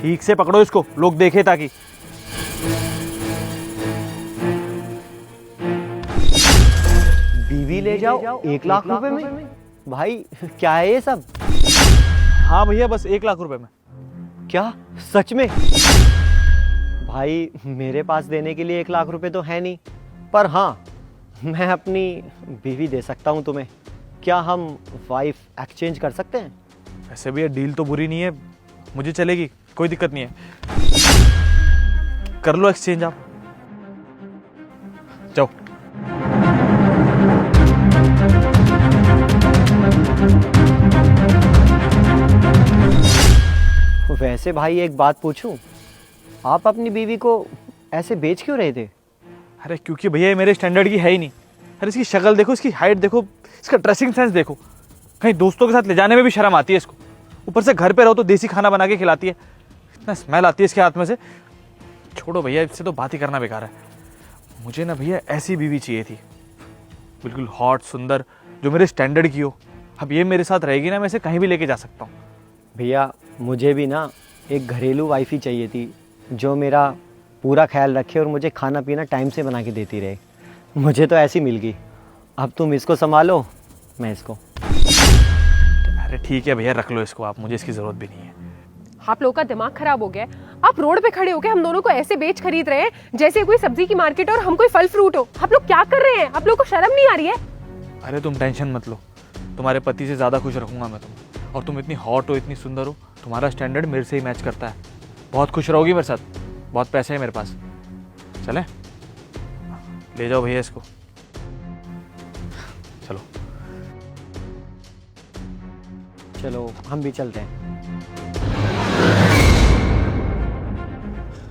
ठीक से पकड़ो इसको, लोग देखे ताकि। बीवी ले जाओ 1 लाख रुपए में? भाई क्या है ये सब? हाँ भैया, बस 1 लाख रुपए में। क्या सच में? भाई मेरे पास देने के लिए 1 लाख रुपए तो है नहीं, पर हाँ मैं अपनी बीवी दे सकता हूँ तुम्हें। क्या हम वाइफ एक्सचेंज कर सकते हैं? वैसे भैया डील तो बुरी नहीं है, मुझे चलेगी, कोई दिक्कत नहीं है। कर लो एक्सचेंज आप, जाओ। वैसे भाई एक बात पूछूं, आप अपनी बीवी को ऐसे बेच क्यों रहे थे? अरे क्योंकि भैया ये मेरे स्टैंडर्ड की है ही नहीं। अरे इसकी शक्ल देखो, इसकी हाइट देखो, इसका ड्रेसिंग सेंस देखो, कहीं दोस्तों के साथ ले जाने में भी शर्म आती है इसको। ऊपर से घर पे रहो तो देसी खाना बना के खिलाती है, इतना स्मेल आती है इसके हाथ में से। छोड़ो भैया, इससे तो बात ही करना बेकार है। मुझे ना भैया ऐसी बीवी चाहिए थी, बिल्कुल हॉट सुंदर, जो मेरे स्टैंडर्ड की हो। अब ये मेरे साथ रहेगी ना, मैं इसे कहीं भी लेके जा सकता हूँ। भैया मुझे भी ना एक घरेलू वाइफ ही चाहिए थी, जो मेरा पूरा ख्याल रखे और मुझे खाना पीना टाइम से बना के देती रहे। मुझे तो ऐसी मिल गई। अब तुम इसको संभालो, मैं इसको। अरे ठीक है भैया, रख लो इसको आप, मुझे इसकी ज़रूरत भी नहीं है। आप लोगों का दिमाग खराब हो गया है। आप रोड पे खड़े होके हम दोनों को ऐसे बेच खरीद रहे हैं जैसे कोई सब्जी की मार्केट और हम कोई फल फ्रूट हो। आप लोग क्या कर रहे हैं? आप लोगों को शर्म नहीं आ रही है? अरे तुम टेंशन मत लो, तुम्हारे पति से ज़्यादा खुश रखूंगा मैं तुम्हें। और तुम इतनी हॉट हो, इतनी सुंदर हो, तुम्हारा स्टैंडर्ड मेरे से ही मैच करता है। बहुत खुश रहोगी मेरे साथ, बहुत पैसे है मेरे पास। चलें? ले जाओ भैया इसको, चलो। चलो हम भी चलते हैं।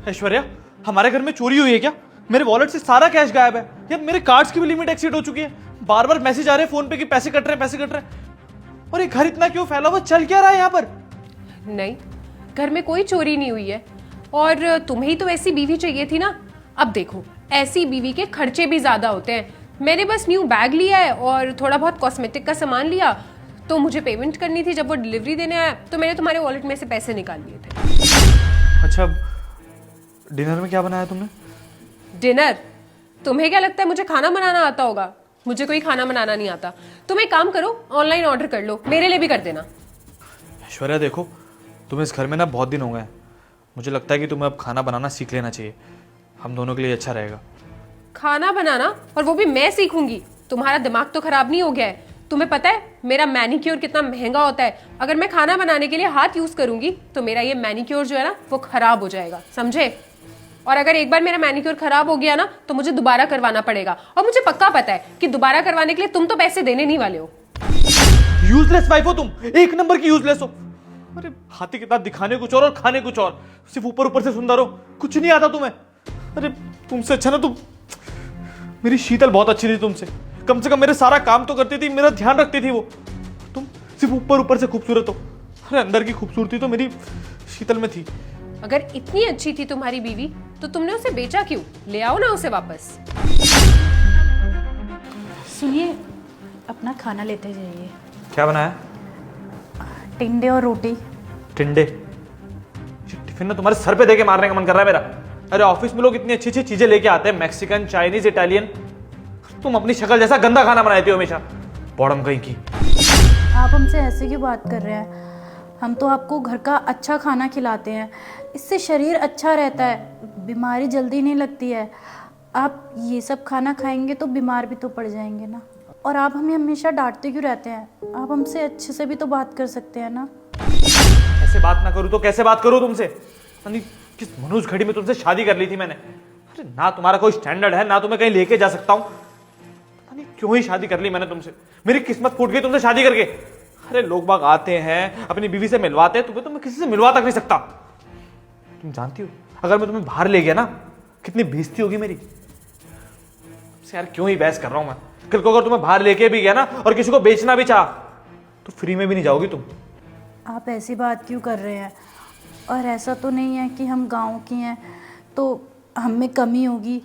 ऐश्वर्या, हमारे घर में चोरी हुई है क्या? मेरे वॉलेट से सारा कैश गायब है। या मेरे कार्ड्स की भी लिमिट एक्सीड हो चुकी है। बार बार मैसेज आ रहे हैं फोन पे कि पैसे कट रहे हैं, पैसे कट रहे हैं। और ये घर इतना क्यों फैला हुआ, चल क्या रहा है यहाँ पर? नहीं, घर में कोई चोरी नहीं हुई है। और तुम्हें ही तो ऐसी बीवी चाहिए थी ना। अब देखो, ऐसी बीवी के खर्चे भी ज्यादा होते हैं। मैंने बस न्यू बैग लिया है और थोड़ा बहुत कॉस्मेटिक का सामान लिया, तो मुझे पेमेंट करनी थी। जब वो डिलीवरी देने आया तो मैंने तुम्हारे वॉलेट में से पैसे निकाल लिए थे। अच्छा, डिनर में क्या बनाया तुमने? डिनर? तुम्हें क्या लगता है मुझे खाना बनाना आता होगा? मुझे कोई खाना बनाना नहीं आता। तुम एक काम करो, ऑनलाइन ऑर्डर कर लो, मेरे लिए भी कर देना। ऐश्वर्या देखो, तुम्हें इस घर में ना बहुत दिन हो गए हैं। मुझे लगता है कि तुम्हें अब खाना बनाना सीख लेना चाहिए, हम दोनों के लिए अच्छा रहेगा। खाना बनाना? और वो भी मैं सीखूंगी? तुम्हारा दिमाग तो खराब नहीं हो गया है? तुम्हें पता है मेरा मैनिक्योर कितना महंगा होता है? अगर मैं खाना बनाने के लिए हाथ यूज करूंगी तो मेरा ये मैनिक्योर जो है ना वो खराब हो जाएगा, समझे? और अगर एक बार मेरा मैनिक्योर खराब हो गया ना तो मुझे दोबारा करवाना पड़ेगा। और मुझे पक्का पता है कि दोबारा करवाने के लिए तुम तो पैसे देने नहीं वाले हो। यूजलेस वाइफ हो तुम, एक नंबर की यूजलेस हो। अरे हाथी के दांत दिखाने कुछ और खाने कुछ और, सिर्फ ऊपर ऊपर से सुंदर हो, कुछ नहीं आता तुम्हें। अरे तुमसे अच्छा ना, तुम मेरी शीतल बहुत अच्छी थी तुमसे, कम से कम मेरे सारा काम तो करती थी, मेरा ध्यान रखती थी वो। तुम सिर्फ ऊपर ऊपर से खूबसूरत हो, अरे अंदर की खूबसूरती तो मेरी शीतल में थी। अगर इतनी अच्छी थी तुम्हारी बीवी तो तुमने उसे बेचा क्यों? ले आओ ना उसे वापस। सुनिए, अपना खाना लेते जाइए। क्या बनाया? टिंडे और रोटी। टिंडे? टिफिन ना तुम्हारे सर पे देके मारने का मन कर रहा है मेरा। अरे ऑफिस में लोग इतनी अच्छी अच्छी चीजें लेके आते हैं, मैक्सिकन, चाइनीज, इटालियन। तुम अपनी शक्ल जैसा गंदा खाना बनाती हो हमेशा, बॉडम कहीं की। आप हमसे ऐसे क्यों बात कर रहे हैं? हम तो आपको घर का अच्छा खाना खिलाते हैं, इससे शरीर अच्छा रहता है, बीमारी जल्दी नहीं लगती है। आप ये सब खाना खाएंगे तो बीमार भी तो पड़ जाएंगे ना। और आप हमें हमेशा डांटते क्यों रहते हैं? आप हमसे अच्छे से भी तो बात कर सकते हैं ना। ऐसे बात ना करूं तो कैसे बात करूं तुमसे? यानी किस मनुष्य घड़ी में तुमसे शादी कर ली थी मैंने। अरे ना तुम्हारा कोई स्टैंडर्ड है, ना तुम्हें कहीं लेके जा सकता हूं। पता नहीं क्यों ही शादी कर ली मैंने तुमसे, मेरी किस्मत फूट गई तुमसे शादी करके। अरे लोग बाग आते हैं, अपनी बीवी से मिलवाते हैं, तुम्हें तो मैं किसी से मिलवा तक नहीं सकता। तुम जानती हो अगर मैं तुम्हें बाहर ले गया ना, कितनी बेइज्जती होगी मेरी। यार क्यों ही बहस कर रहा हूं मैं। कल को अगर तुम्हें बाहर लेके भी गया ना और किसी को बेचना भी चाह तो फ्री में भी नहीं जाओगी तुम। आप ऐसी बात क्यों कर रहे हैं? और ऐसा तो नहीं है कि हम गांव की हैं तो हम में कमी होगी।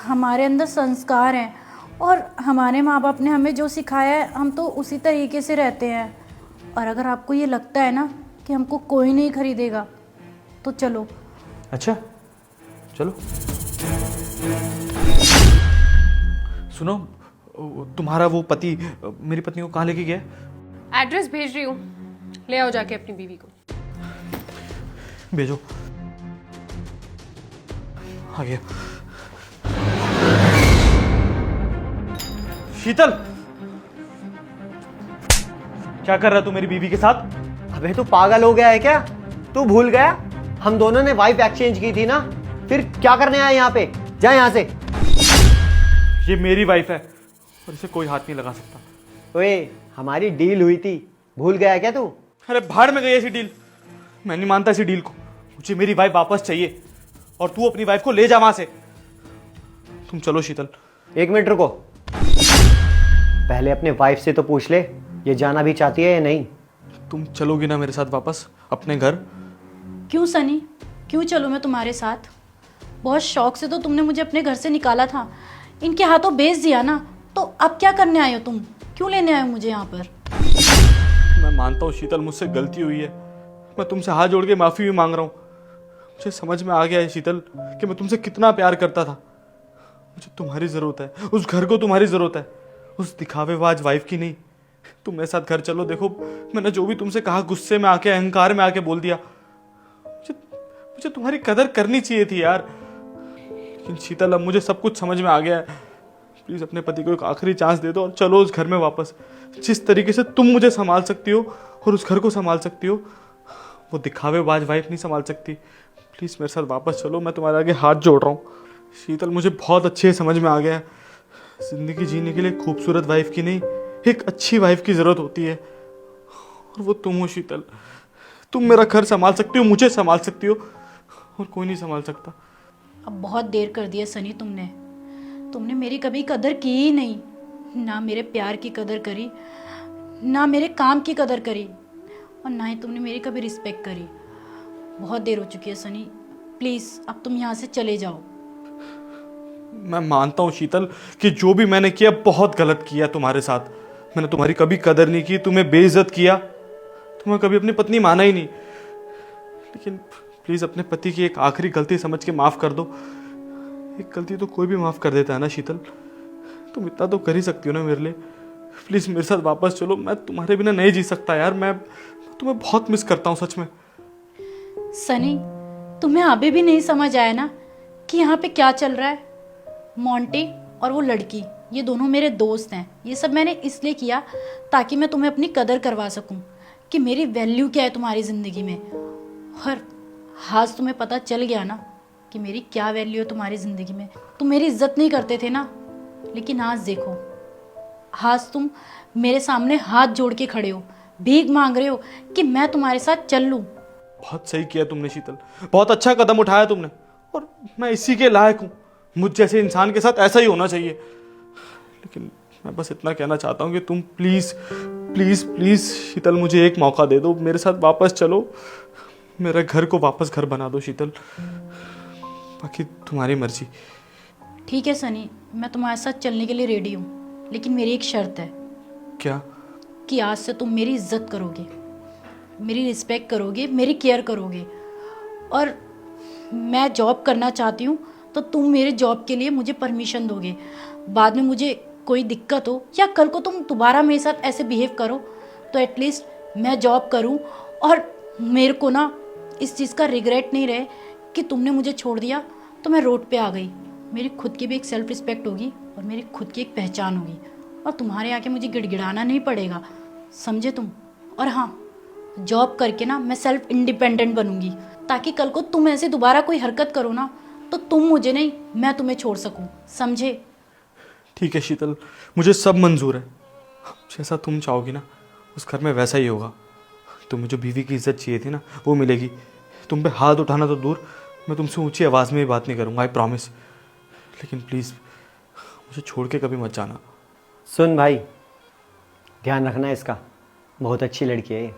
हमारे अंदर संस्कार हैं और हमारे माँ बाप ने हमें जो सिखाया है हम तो उसी तरीके से रहते हैं। और अगर आपको ये लगता है ना कि हमको कोई नहीं खरीदेगा तो चलो। अच्छा चलो। सुनो, तुम्हारा वो पति मेरी पत्नी को कहाँ लेके गया है? एड्रेस भेज रही हूँ, ले आओ जाके अपनी बीवी को। भेजो। आ गया। शीतल, क्या कर रहा तू मेरी बीवी के साथ? अबे तू पागल हो गया है क्या? तू भूल गया हम दोनों ने वाइफ एक्सचेंज की थी ना? फिर क्या करने आया यहाँ पे? जा यहाँ से। ये मेरी वाइफ है और इसे कोई हाथ नहीं लगा सकता। ओए, हमारी डील हुई थी, भूल गया क्या तू? अरे भाड़ में गई ऐसी डील। मैं नहीं मानता ऐसी डील को। मुझे मेरी वाइफ वापस चाहिए और तू अपनी वाइफ को ले जा वहां से। तुम चलो शीतल। एक मिनट रुको, पहले अपने वाइफ से तो पूछ ले ये जाना भी चाहती है या नहीं। तुम चलोगी ना मेरे साथ वापस अपने घर? क्यों सनी, क्यों चलूँ मैं तुम्हारे साथ? बहुत शौक से तो तुमने मुझे अपने घर से निकाला था, इनके हाथों बेच दिया ना, तो अब क्या करने आए हो तुम? क्यों लेने आए हो मुझे यहाँ पर? मैं मानता हूँ शीतल, मुझसे गलती हुई है। मैं तुमसे हाथ जोड़ के माफी भी मांग रहा हूँ। मुझे समझ में आ गया है शीतल कि मैं तुमसे कितना प्यार करता था। मुझे तुम्हारी जरूरत है, उस घर को तुम्हारी जरूरत है, उस दिखावेबाज वाइफ की नहीं। तुम मेरे साथ घर चलो। देखो, मैंने जो भी तुमसे कहा गुस्से में आके, अहंकार में आके बोल दिया। मुझे तुम्हारी कदर करनी चाहिए थी यार। लेकिन शीतल, अब मुझे सब कुछ समझ में आ गया है। प्लीज अपने पति को एक आखिरी चांस दे दो और चलो उस घर में वापस। जिस तरीके से तुम मुझे संभाल सकती हो और उस घर को संभाल सकती हो, वो दिखावेबाज वाइफ नहीं संभाल सकती। प्लीज मेरे साथ वापस चलो, मैं तुम्हारे आगे हाथ जोड़ रहा हूँ। शीतल, मुझे बहुत अच्छे समझ में आ गया है, जिंदगी जीने के लिए खूबसूरत वाइफ की नहीं, एक अच्छी वाइफ की जरूरत होती है। और वो तुम हो शीतल। तुम मेरा घर संभाल सकती हो, मुझे संभाल सकती हो, और कोई नहीं संभाल सकता। अब बहुत देर कर दिया सनी तुमने मेरी कभी कदर की ही नहीं। ना मेरे प्यार की कदर करी, ना मेरे काम की कदर करी, और ना ही तुमने मेरी कभी रिस्पेक्ट करी। बहुत देर हो चुकी है सनी, प्लीज़ अब तुम यहाँ से चले जाओ। मैं मानता हूँ शीतल कि जो भी मैंने किया बहुत गलत किया तुम्हारे साथ। मैंने तुम्हारी कभी कदर नहीं की, तुम्हें बेइज्जत किया, तुम्हें कभी अपनी पत्नी माना ही नहीं। लेकिन प्लीज अपने पति की एक आखिरी गलती समझ के माफ कर दो। एक गलती तो कोई भी माफ कर देता है ना शीतल। तुम इतना तो कर ही सकती हो ना मेरे लिए। प्लीज मेरे साथ वापस चलो, मैं तुम्हारे बिना नहीं जी सकता यार। मैं तुम्हें बहुत मिस करता हूँ सच में। सनी, तुम्हें अभी भी नहीं समझ आया ना कि यहाँ पे क्या चल रहा है? मोंटी और वो लड़की, ये दोनों मेरे दोस्त हैं। ये सब मैंने इसलिए किया ताकि मैं तुम्हें अपनी कदर करवा सकूं कि मेरी वैल्यू क्या है तुम्हारी ज़िंदगी में। और आज तुम्हें पता चल गया ना कि मेरी क्या वैल्यू है तुम्हारी ज़िंदगी में। तुम मेरी इज्जत नहीं करते थे ना, लेकिन आज देखो, आज तुम मेरे सामने हाथ जोड़ के खड़े हो, भीख मांग रहे हो कि मैं तुम्हारे साथ चल लूँ। बहुत सही किया तुमने शीतल, बहुत अच्छा कदम उठाया तुमने, और मैं इसी के लायक हूँ। मुझ जैसे इंसान के साथ ऐसा ही होना चाहिए। लेकिन मैं बस इतना कहना चाहता हूँ कि तुम प्लीज़ प्लीज़ प्लीज़ शीतल, मुझे एक मौका दे दो, मेरे साथ वापस चलो, मेरे घर को वापस घर बना दो शीतल। बाकी तुम्हारी मर्जी। ठीक है सनी, मैं तुम्हारे साथ चलने के लिए रेडी हूँ, लेकिन मेरी एक शर्त है। क्या? कि आज से तुम मेरी इज्जत करोगे, मेरी रिस्पेक्ट करोगे, मेरी केयर करोगे। और मैं जॉब करना चाहती हूँ तो तुम मेरे जॉब के लिए मुझे परमिशन दोगे। बाद में मुझे कोई दिक्कत हो या कल को तुम दोबारा मेरे साथ ऐसे बिहेव करो तो एटलीस्ट मैं जॉब करूँ और मेरे को ना इस चीज़ का रिग्रेट नहीं रहे कि तुमने मुझे छोड़ दिया तो मैं रोड पे आ गई। मेरी खुद की भी एक सेल्फ रिस्पेक्ट होगी और मेरी खुद की एक पहचान होगी, और तुम्हारे आके मुझे गिड़गिड़ाना नहीं पड़ेगा, समझे तुम? और हाँ, जॉब करके ना मैं सेल्फ इंडिपेंडेंट बनूंगी, ताकि कल को तुम ऐसे दोबारा कोई हरकत करो ना तो तुम मुझे नहीं, मैं तुम्हें छोड़ सकूं, समझे? ठीक है शीतल, मुझे सब मंजूर है। जैसा तुम चाहोगी ना उस घर में वैसा ही होगा। तुम्हें जो बीवी की इज्जत चाहिए थी ना वो मिलेगी। तुम पे हाथ उठाना तो दूर, मैं तुमसे ऊंची आवाज़ में भी बात नहीं करूँगा, आई प्रॉमिस। लेकिन प्लीज़ मुझे छोड़ के कभी मत जाना। सुन भाई, ध्यान रखना इसका, बहुत अच्छी लड़की है ये।